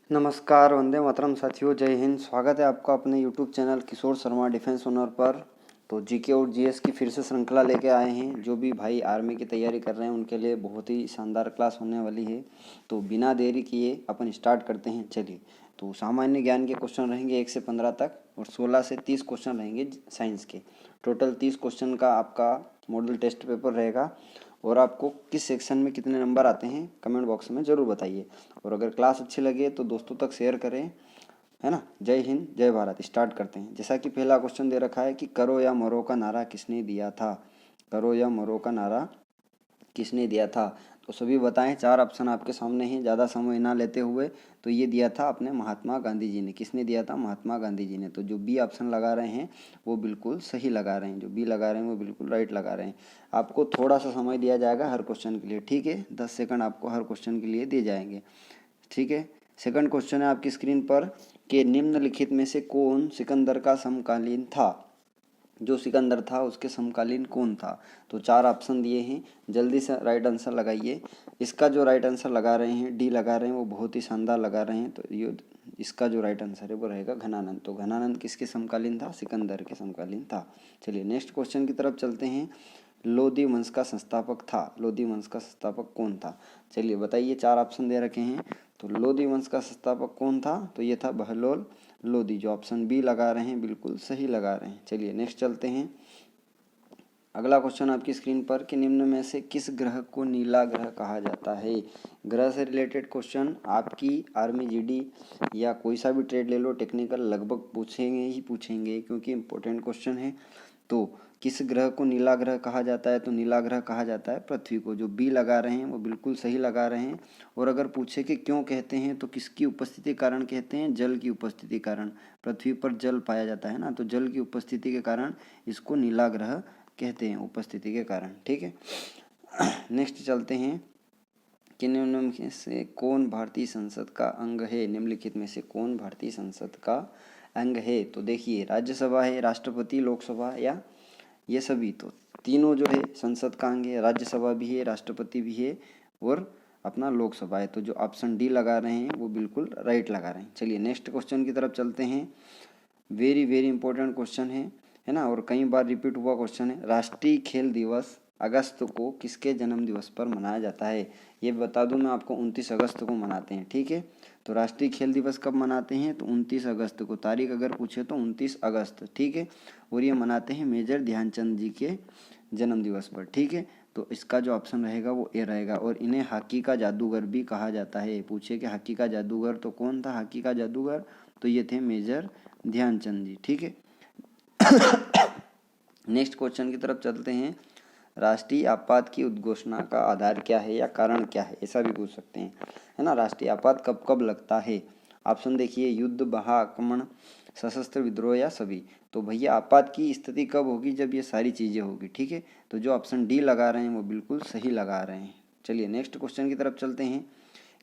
नमस्कार, वंदे मातरम साथियों, जय हिंद। स्वागत है आपका अपने YouTube channel Kishore Sharma defence honour पर। तो जीके और जीएस की फिर से श्रृंखला लेके आए हैं। जो भी भाई आर्मी की तैयारी कर रहे हैं उनके लिए बहुत ही शानदार क्लास होने वाली है। तो बिना देरी किए अपन स्टार्ट करते हैं। चलिए, तो सामान्य ज्ञान के क्वेश्चन रहेंगे 1 से 15 तक और 16 से 30 क्वेश्चन रहेंगे साइंस के। टोटल 30 क्वेश्चन का आपका मॉडल टेस्ट पेपर रहेगा। और आपको किस सेक्शन में कितने नंबर आते हैं कमेंट बॉक्स में ज़रूर बताइए। और अगर क्लास अच्छी लगे तो दोस्तों तक शेयर करें, है ना। जय हिंद, जय भारत। स्टार्ट करते हैं। जैसा कि पहला क्वेश्चन दे रखा है कि करो या मरो का नारा किसने दिया था। करो या मरो का नारा किसने दिया था, तो सभी बताएं। 4 ऑप्शन आपके सामने हैं, ज़्यादा समय ना लेते हुए। तो ये दिया था अपने महात्मा गांधी जी ने। किसने दिया था? महात्मा गांधी जी ने। तो जो बी ऑप्शन लगा रहे हैं वो बिल्कुल सही लगा रहे हैं। जो बी लगा रहे हैं वो बिल्कुल राइट लगा रहे हैं। आपको थोड़ा सा समय दिया जाएगा हर क्वेश्चन के लिए, ठीक है। 10 सेकंड आपको हर क्वेश्चन के लिए दिए जाएंगे, ठीक है। सेकंड क्वेश्चन है आपकी स्क्रीन पर कि निम्नलिखित में से कौन सिकंदर का समकालीन था। जो सिकंदर था उसके समकालीन कौन था। तो 4 ऑप्शन दिए हैं, जल्दी से राइट आंसर लगाइए। इसका जो राइट आंसर लगा रहे हैं, डी लगा रहे हैं, वो बहुत ही शानदार लगा रहे हैं। तो ये इसका जो राइट आंसर है वो रहेगा घनानंद। तो घनानंद किसके समकालीन था? सिकंदर के समकालीन था। चलिए नेक्स्ट क्वेश्चन की तरफ चलते हैं। लोदी वंश का संस्थापक था। लोदी वंश का संस्थापक कौन था? चलिए बताइए, 4 ऑप्शन दे रखे हैं। तो लोदी वंश का संस्थापक कौन था? तो ये था बहलोल लोदी। जो ऑप्शन बी लगा रहे हैं बिल्कुल सही लगा रहे हैं। चलिए नेक्स्ट चलते हैं। अगला क्वेश्चन आपकी स्क्रीन पर कि निम्न में से किस ग्रह को नीला ग्रह कहा जाता है। ग्रह से रिलेटेड क्वेश्चन आपकी आर्मी जीडी या कोई सा भी ट्रेड ले लो, टेक्निकल लगभग पूछेंगे ही पूछेंगे, क्योंकि इंपॉर्टेंट क्वेश्चन है। तो किस ग्रह को नीला ग्रह कहा जाता है? तो नीला ग्रह कहा जाता है पृथ्वी को। जो बी लगा रहे हैं वो बिल्कुल सही लगा रहे हैं। और अगर पूछे कि क्यों कहते हैं, तो किसकी उपस्थिति के कारण कहते हैं? जल की उपस्थिति के कारण। पृथ्वी पर जल पाया जाता है ना, तो जल की उपस्थिति के कारण इसको नीला ग्रह कहते हैं, उपस्थिति के कारण, ठीक है। नेक्स्ट चलते हैं कि निम्नलिखित में से कौन भारतीय संसद का अंग है। निम्नलिखित में से कौन भारतीय संसद का अंग है? तो देखिए, राज्यसभा है, राष्ट्रपति, लोकसभा या ये सभी। तो तीनों जो है संसद का अंग है। राज्यसभा भी है, राष्ट्रपति भी है और अपना लोकसभा है। तो जो ऑप्शन डी लगा रहे हैं वो बिल्कुल राइट लगा रहे हैं। चलिए नेक्स्ट क्वेश्चन की तरफ चलते हैं। वेरी वेरी इंपॉर्टेंट क्वेश्चन है ना, और कई बार रिपीट हुआ क्वेश्चन है। राष्ट्रीय खेल दिवस अगस्त को किसके जन्म दिवस पर मनाया जाता है? ये बता दूं मैं आपको, 29 अगस्त को मनाते हैं, ठीक है। तो राष्ट्रीय खेल दिवस कब मनाते हैं? तो 29 अगस्त को। तारीख अगर पूछे तो 29 अगस्त, ठीक है। और ये मनाते हैं मेजर ध्यानचंद जी के जन्म दिवस पर, ठीक है। तो इसका जो ऑप्शन रहेगा वो ए रहेगा। और इन्हें हॉकी का जादूगर भी कहा जाता है। पूछे कि हॉकी का जादूगर तो कौन था? हॉकी का जादूगर तो ये थे मेजर ध्यानचंद जी, ठीक है। नेक्स्ट क्वेश्चन की तरफ चलते हैं। राष्ट्रीय आपात की उद्घोषणा का आधार क्या है या कारण क्या है, ऐसा भी पूछ सकते हैं, है ना। राष्ट्रीय आपात कब कब लगता है? ऑप्शन देखिए, युद्ध, महाआक्रमण, सशस्त्र विद्रोह या सभी। तो भैया आपात की स्थिति कब होगी? जब ये सारी चीज़ें होगी, ठीक है। तो जो ऑप्शन डी लगा रहे हैं वो बिल्कुल सही लगा रहे हैं। चलिए नेक्स्ट क्वेश्चन की तरफ चलते हैं।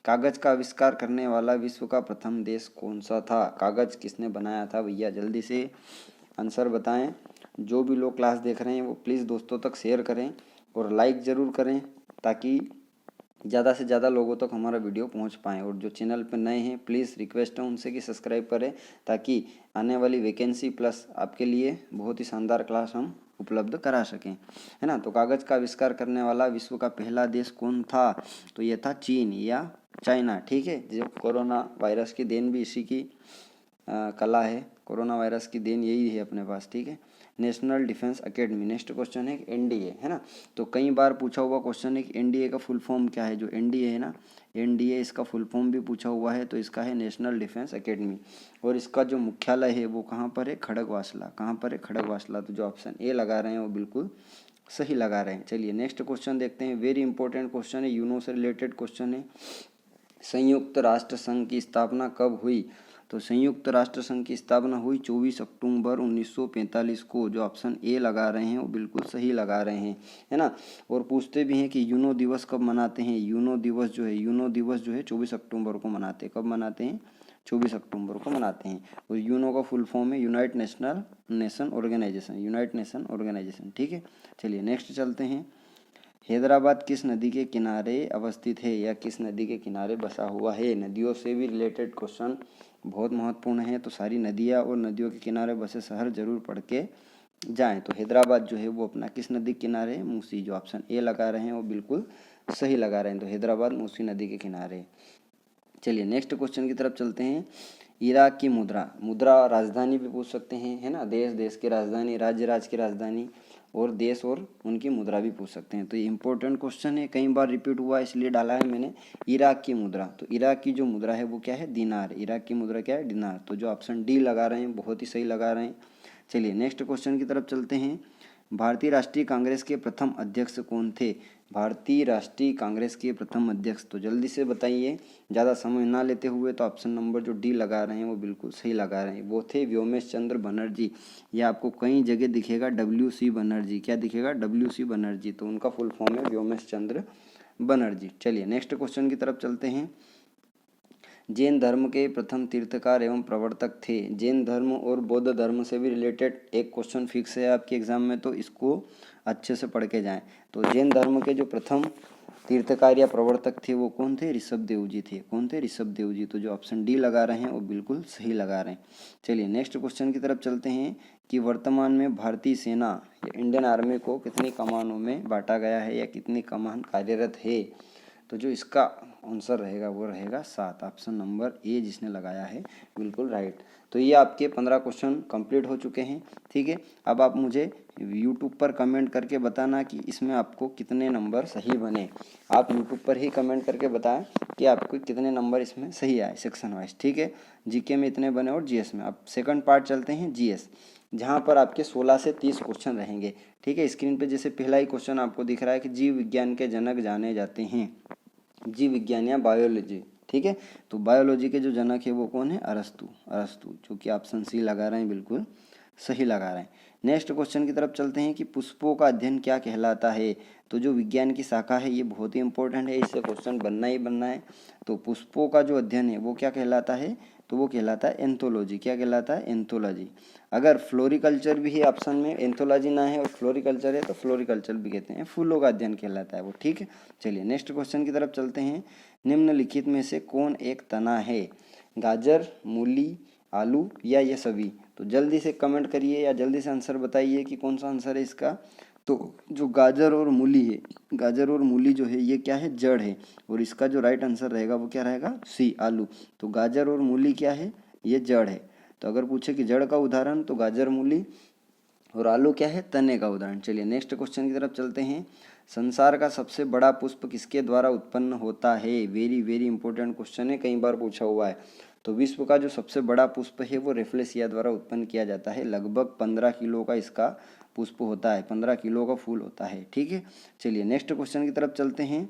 कागज का आविष्कार करने वाला विश्व का प्रथम देश कौन सा था? कागज किसने बनाया था भैया? जल्दी से आंसर बताएं। जो भी लोग क्लास देख रहे हैं वो प्लीज़ दोस्तों तक शेयर करें और लाइक ज़रूर करें, ताकि ज़्यादा से ज़्यादा लोगों तक हमारा वीडियो पहुंच पाएँ। और जो चैनल पर नए हैं प्लीज़ रिक्वेस्ट है उनसे कि सब्सक्राइब करें, ताकि आने वाली वैकेंसी प्लस आपके लिए बहुत ही शानदार क्लास हम उपलब्ध करा सकें, है ना। तो कागज़ का आविष्कार करने वाला विश्व का पहला देश कौन था? तो ये था चीन या चाइना, ठीक है। जो कोरोना वायरस की देन भी इसी की कला है। कोरोना वायरस की देन यही है अपने पास, ठीक है। National defence academy. Next question है एनडीए, है ना। तो कई बार पूछा हुआ क्वेश्चन है कि एनडीए का फुल फॉर्म क्या है। जो एनडीए है ना, एनडीए इसका फुल फॉर्म भी पूछा हुआ है। तो इसका है नेशनल डिफेंस एकेडमी। और इसका जो मुख्यालय है वो कहाँ पर है? खड़गवासला। कहाँ पर है? खड़गवासला। तो जो ऑप्शन ए लगा रहे हैं वो बिल्कुल सही लगा रहे हैं। चलिए नेक्स्ट क्वेश्चन देखते हैं। वेरी इंपॉर्टेंट क्वेश्चन है, यूनो से रिलेटेड क्वेश्चन है। संयुक्त राष्ट्र संघ की स्थापना कब हुई? तो संयुक्त राष्ट्र संघ की स्थापना हुई 24 अक्टूबर 1945 को। जो ऑप्शन ए लगा रहे हैं वो बिल्कुल सही लगा रहे हैं, है ना। और पूछते भी हैं कि यूनो दिवस कब मनाते हैं। यूनो दिवस जो है 24 अक्टूबर को मनाते हैं। कब मनाते हैं? 24 अक्टूबर को मनाते हैं। और यूनो का फुल फॉर्म है united nation organisation, united nation organisation, ठीक है। चलिए नेक्स्ट चलते हैं। हैदराबाद किस नदी के किनारे अवस्थित है या किस नदी के किनारे बसा हुआ है? नदियों से भी रिलेटेड क्वेश्चन बहुत महत्वपूर्ण है, तो सारी नदियाँ और नदियों के किनारे बसे शहर जरूर पढ़ के जाएं। तो हैदराबाद जो है वो अपना किस नदी के किनारे है? मूसी। जो ऑप्शन ए लगा रहे हैं वो बिल्कुल सही लगा रहे हैं। तो हैदराबाद मूसी नदी के किनारे। चलिए नेक्स्ट क्वेश्चन की तरफ चलते हैं। इराक की मुद्रा राजधानी भी पूछ सकते हैं, है ना, देश की राजधानी, राज्य की राजधानी, और देश और उनकी मुद्रा भी पूछ सकते हैं। तो ये इंपॉर्टेंट क्वेश्चन है, कई बार रिपीट हुआ इसलिए डाला है मैंने। इराक की मुद्रा, तो इराक की जो मुद्रा है वो क्या है? दिनार। इराक की मुद्रा क्या है? दिनार। तो जो ऑप्शन डी लगा रहे हैं बहुत ही सही लगा रहे हैं। चलिए नेक्स्ट क्वेश्चन की तरफ चलते हैं। भारतीय राष्ट्रीय कांग्रेस के प्रथम अध्यक्ष कौन थे? भारतीय राष्ट्रीय कांग्रेस के प्रथम अध्यक्ष, तो जल्दी से बताइए, ज़्यादा समय ना लेते हुए। तो ऑप्शन नंबर जो डी लगा रहे हैं वो बिल्कुल सही लगा रहे हैं, वो थे व्योमेश चंद्र बनर्जी। ये आपको कई जगह दिखेगा WC बनर्जी। क्या दिखेगा? WC बनर्जी। तो उनका फुल फॉर्म है व्योमेश चंद्र बनर्जी। चलिए नेक्स्ट क्वेश्चन की तरफ चलते हैं। जैन धर्म के प्रथम तीर्थकार एवं प्रवर्तक थे। जैन धर्म और बौद्ध धर्म से भी रिलेटेड एक क्वेश्चन फिक्स है आपके एग्जाम में, तो इसको अच्छे से पढ़ के जाएं। तो जैन धर्म के जो प्रथम तीर्थकार या प्रवर्तक थे वो कौन थे? ऋषभ देव जी थे। कौन थे? ऋषभ देव जी। तो जो ऑप्शन डी लगा रहे हैं वो बिल्कुल सही लगा रहे हैं। चलिए नेक्स्ट क्वेश्चन की तरफ चलते हैं कि वर्तमान में भारतीय सेना या इंडियन आर्मी को कितनी कमानों में बांटा गया है या कितनी कमान कार्यरत है? तो जो इसका आंसर रहेगा वो रहेगा 7। ऑप्शन नंबर ए जिसने लगाया है बिल्कुल राइट। तो ये आपके 15 क्वेश्चन कंप्लीट हो चुके हैं। ठीक है, अब आप मुझे यूट्यूब पर कमेंट करके बताना कि इसमें आपको कितने नंबर सही बने। आप यूट्यूब पर ही कमेंट करके बताएं कि आपको कितने नंबर इसमें सही आए सेक्शन वाइज। ठीक है, जीके में इतने बने और जीएस में। अब सेकंड पार्ट चलते हैं जीएस, जहाँ पर आपके 16 से 30 क्वेश्चन रहेंगे। ठीक है, स्क्रीन पे जैसे पहला ही क्वेश्चन आपको दिख रहा है कि जीव विज्ञान के जनक जाने जाते हैं। जीव विज्ञान या बायोलॉजी। ठीक है, तो बायोलॉजी के जो जनक है वो कौन है? अरस्तु। अरस्तु, जो कि ऑप्शन सी लगा रहे हैं, बिल्कुल सही लगा रहे हैं। नेक्स्ट क्वेश्चन की तरफ चलते हैं कि पुष्पों का अध्ययन क्या कहलाता है? तो जो विज्ञान की शाखा है ये बहुत ही इंपॉर्टेंट है, इससे क्वेश्चन बनना ही बनना है। तो पुष्पों का जो अध्ययन है वो क्या कहलाता है? तो वो कहलाता है एंथोलॉजी। क्या कहलाता है? एंथोलॉजी। अगर फ्लोरिकल्चर भी है ऑप्शन में, एंथोलॉजी ना है और फ्लोरिकल्चर है तो फ्लोरिकल्चर भी कहते हैं, फूलों का अध्ययन कहलाता है वो। ठीक है, चलिए नेक्स्ट क्वेश्चन की तरफ चलते हैं। निम्नलिखित में से कौन एक तना है? गाजर, मूली, आलू या ये सभी? तो जल्दी से कमेंट करिए या जल्दी से आंसर बताइए कि कौन सा आंसर है इसका। तो जो गाजर और मूली है, गाजर और मूली जो है ये क्या है? जड़ है, और इसका जो राइट आंसर रहेगा वो क्या रहेगा? सी, आलू। तो गाजर और मूली क्या है? ये जड़ है। तो अगर पूछे कि जड़ का उदाहरण, तो गाजर, मूली, और आलू क्या है? तने का उदाहरण। चलिए नेक्स्ट क्वेश्चन की तरफ चलते हैं। संसार का सबसे बड़ा पुष्प किसके द्वारा उत्पन्न होता है? वेरी वेरी इंपॉर्टेंट क्वेश्चन है, कई बार पूछा हुआ है। तो विश्व का जो सबसे बड़ा पुष्प है वो रेफ्लेसिया द्वारा उत्पन्न किया जाता है। लगभग 15 किलो का इसका पुष्प होता है, 15 किलो का फूल होता है। ठीक है, चलिए नेक्स्ट क्वेश्चन की तरफ चलते हैं।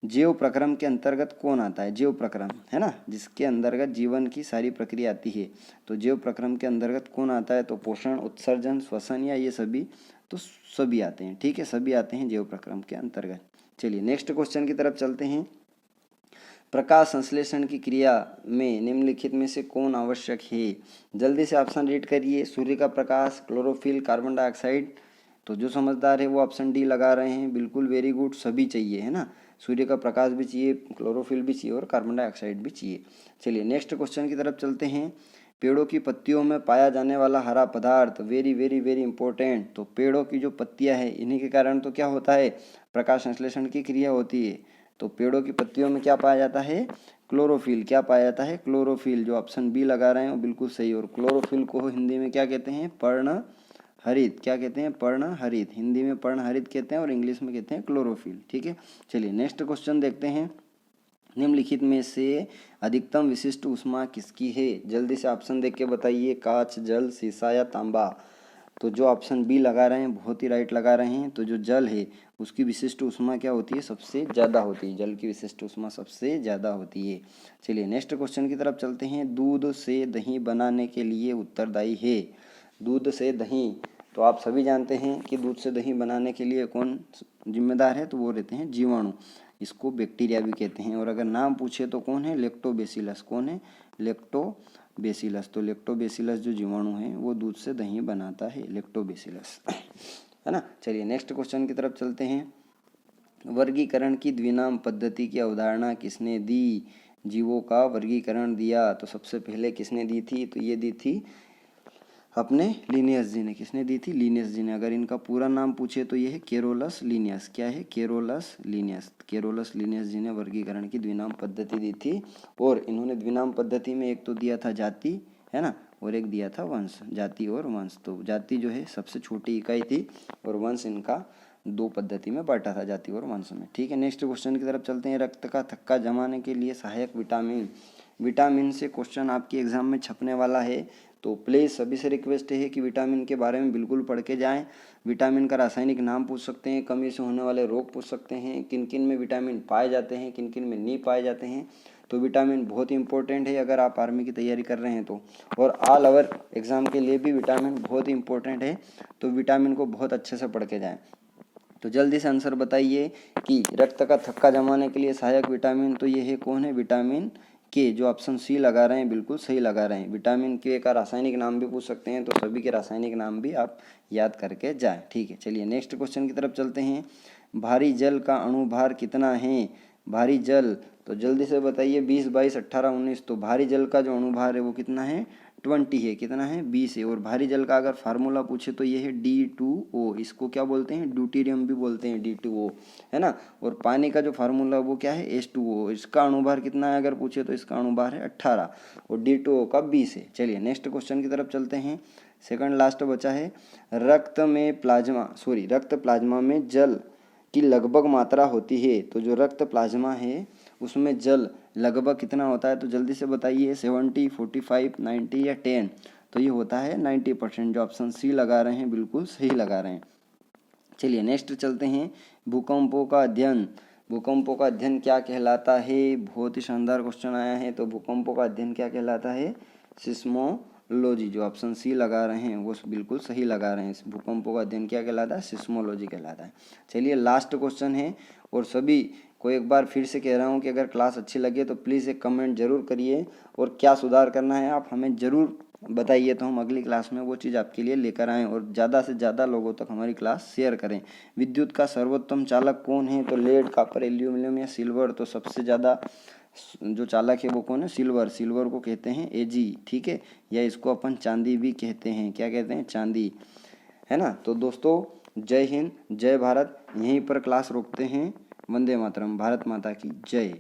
जीव प्रक्रम के अंतर्गत कौन आता है? जीव प्रक्रम है ना, जिसके अंतर्गत जीवन की सारी प्रक्रिया आती है। तो जीव प्रक्रम के अंतर्गत कौन आता है? तो पोषण, उत्सर्जन, श्वसन या ये सभी? तो सभी आते हैं। ठीक है, सभी आते हैं जीव प्रक्रम के अंतर्गत। चलिए नेक्स्ट क्वेश्चन की तरफ चलते हैं। प्रकाश संश्लेषण की क्रिया में निम्नलिखित में से कौन आवश्यक है? जल्दी से ऑप्शन रीड करिए। सूर्य का प्रकाश, क्लोरोफिल, कार्बन डाइऑक्साइड। तो जो समझदार है वो ऑप्शन डी लगा रहे हैं, बिल्कुल वेरी गुड, सभी चाहिए, है ना। सूर्य का प्रकाश भी चाहिए, क्लोरोफिल भी चाहिए और कार्बन डाइऑक्साइड भी चाहिए। चलिए नेक्स्ट क्वेश्चन की तरफ चलते हैं। पेड़ों की पत्तियों में पाया जाने वाला हरा पदार्थ, वेरी वेरी वेरी इंपॉर्टेंट। तो पेड़ों की जो पत्तियां हैं इन्हीं के कारण तो क्या होता है? प्रकाश संश्लेषण की क्रिया होती है। तो पेड़ों की पत्तियों में क्या पाया जाता है? क्लोरोफिल। क्या पाया जाता है? क्लोरोफिल। जो ऑप्शन बी लगा रहे हैं वो बिल्कुल सही। और क्लोरोफिल को हिंदी में क्या कहते हैं? पर्णहरित। क्या कहते हैं? पर्णहरित। हिंदी में पर्णहरित कहते हैं और इंग्लिश में कहते हैं क्लोरोफिल। ठीक है, चलिए नेक्स्ट क्वेश्चन देखते हैं। निम्नलिखित में से अधिकतम विशिष्ट ऊष्मा किसकी है? जल्दी से ऑप्शन देख के बताइए। कांच, जल, शीशा या तांबा? तो जो ऑप्शन बी लगा रहे हैं बहुत ही राइट लगा रहे हैं। तो जो जल है उसकी विशिष्ट ऊष्मा क्या होती है? सबसे ज़्यादा होती है। जल की विशिष्ट ऊष्मा सबसे ज़्यादा होती है। चलिए नेक्स्ट क्वेश्चन की तरफ चलते हैं। दूध से दही बनाने के लिए उत्तरदायी है? दूध से दही, तो आप सभी जानते हैं कि दूध से दही बनाने के लिए कौन जिम्मेदार है? तो वो रहते हैं जीवाणु। इसको बैक्टीरिया भी कहते हैं। और अगर नाम पूछे तो कौन है? लैक्टोबैसिलस। कौन है? लैक्टोबैसिलस। तो लैक्टोबैसिलस जो जीवाणु है वो दूध से दही बनाता है, लैक्टोबैसिलस, है ना। चलिए नेक्स्ट क्वेश्चन की तरफ चलते हैं। वर्गीकरण की द्विनाम पद्धति की अवधारणा किसने दी? जीवों का वर्गीकरण दिया तो सबसे पहले किसने दी थी? तो ये दी थी अपने लिनियस जी ने। किसने दी थी? लिनियस जी ने। अगर इनका पूरा नाम पूछे तो ये है केरोलस लिनियस। क्या है? Carolus Linnaeus. केरोलस लिनियस जी ने वर्गीकरण की द्विनाम पद्धति दी थी। और इन्होंने द्विनाम पद्धति में एक तो दिया था जाति, है ना, और एक दिया था वंश। जाति और वंश। तो जाति जो है सबसे छोटी इकाई थी और वंश इनका दो पद्धति में बांटा था, जाति और वंश में। ठीक है, नेक्स्ट क्वेश्चन की तरफ चलते हैं। रक्त का थक्का जमाने के लिए सहायक विटामिन। विटामिन से क्वेश्चन आपके एग्जाम में छपने वाला है, तो प्लीज़ सभी से रिक्वेस्ट है कि विटामिन के बारे में बिल्कुल पढ़ के जाएं। विटामिन का रासायनिक नाम पूछ सकते हैं, कमी से होने वाले रोग पूछ सकते हैं, किन किन में विटामिन पाए जाते हैं, किन किन में नहीं पाए जाते हैं। तो विटामिन बहुत ही इंपॉर्टेंट है अगर आप आर्मी की तैयारी कर रहे हैं तो। और ऑल ओवर एग्जाम के लिए भी विटामिन बहुत ही इंपॉर्टेंट है, तो विटामिन को बहुत अच्छे से पढ़ के जाएँ। तो जल्दी से आंसर बताइए कि रक्त का थक्का जमाने के लिए सहायक विटामिन तो ये है, कौन है? विटामिन के। जो ऑप्शन सी लगा रहे हैं बिल्कुल सही लगा रहे हैं। विटामिन के का रासायनिक नाम भी पूछ सकते हैं, तो सभी के रासायनिक नाम भी आप याद करके जाएं। ठीक है, चलिए नेक्स्ट क्वेश्चन की तरफ चलते हैं। भारी जल का अणुभार कितना है? भारी जल, तो जल्दी से बताइए 20, 22, 18, 19। तो भारी जल का जो अणुभार है वो कितना है? 20 है। कितना है? 20 है। और भारी जल का अगर फार्मूला पूछे तो ये है D2O। इसको क्या बोलते हैं? ड्यूटीरियम भी बोलते हैं, D2O, है ना। और पानी का जो फार्मूला वो क्या है? H2O। इसका अणुभार कितना है अगर पूछे तो इसका अणुभार है 18 और D2O का 20 है। चलिए नेक्स्ट क्वेश्चन की तरफ चलते हैं। सेकंड लास्ट बचा है। रक्त प्लाज्मा में जल की लगभग मात्रा होती है। तो जो रक्त प्लाज्मा है उसमें जल लगभग कितना होता है? तो जल्दी से बताइए। 70, 45, 90 या 10? तो ये होता है 90%। जो ऑप्शन सी लगा रहे हैं बिल्कुल सही लगा रहे हैं। चलिए नेक्स्ट चलते हैं। भूकंपों का अध्ययन। भूकंपों का अध्ययन क्या कहलाता है? बहुत ही शानदार क्वेश्चन आया है। तो भूकंपों का अध्ययन क्या कहलाता है? सिस्मोलॉजी। जो ऑप्शन सी लगा रहे हैं वो बिल्कुल सही लगा रहे हैं। भूकंपों का अध्ययन क्या कहलाता है? सिस्मोलॉजी कहलाता है। चलिए लास्ट क्वेश्चन है, और सभी को एक बार फिर से कह रहा हूँ कि अगर क्लास अच्छी लगे तो प्लीज़ एक कमेंट जरूर करिए, और क्या सुधार करना है आप हमें ज़रूर बताइए, तो हम अगली क्लास में वो चीज़ आपके लिए लेकर आएँ और ज़्यादा से ज़्यादा लोगों तक हमारी क्लास शेयर करें। विद्युत का सर्वोत्तम चालक कौन है? तो लेड, कॉपर, एल्यूमिनियम या सिल्वर? तो सबसे ज़्यादा जो चालक है वो कौन है? सिल्वर। सिल्वर को कहते हैं Ag, ठीक है, या इसको अपन चांदी भी कहते हैं। क्या कहते हैं? चांदी, है ना। तो दोस्तों जय हिंद, जय भारत। यहीं पर क्लास रोकते हैं। वंदे मातरम। भारत माता की जय।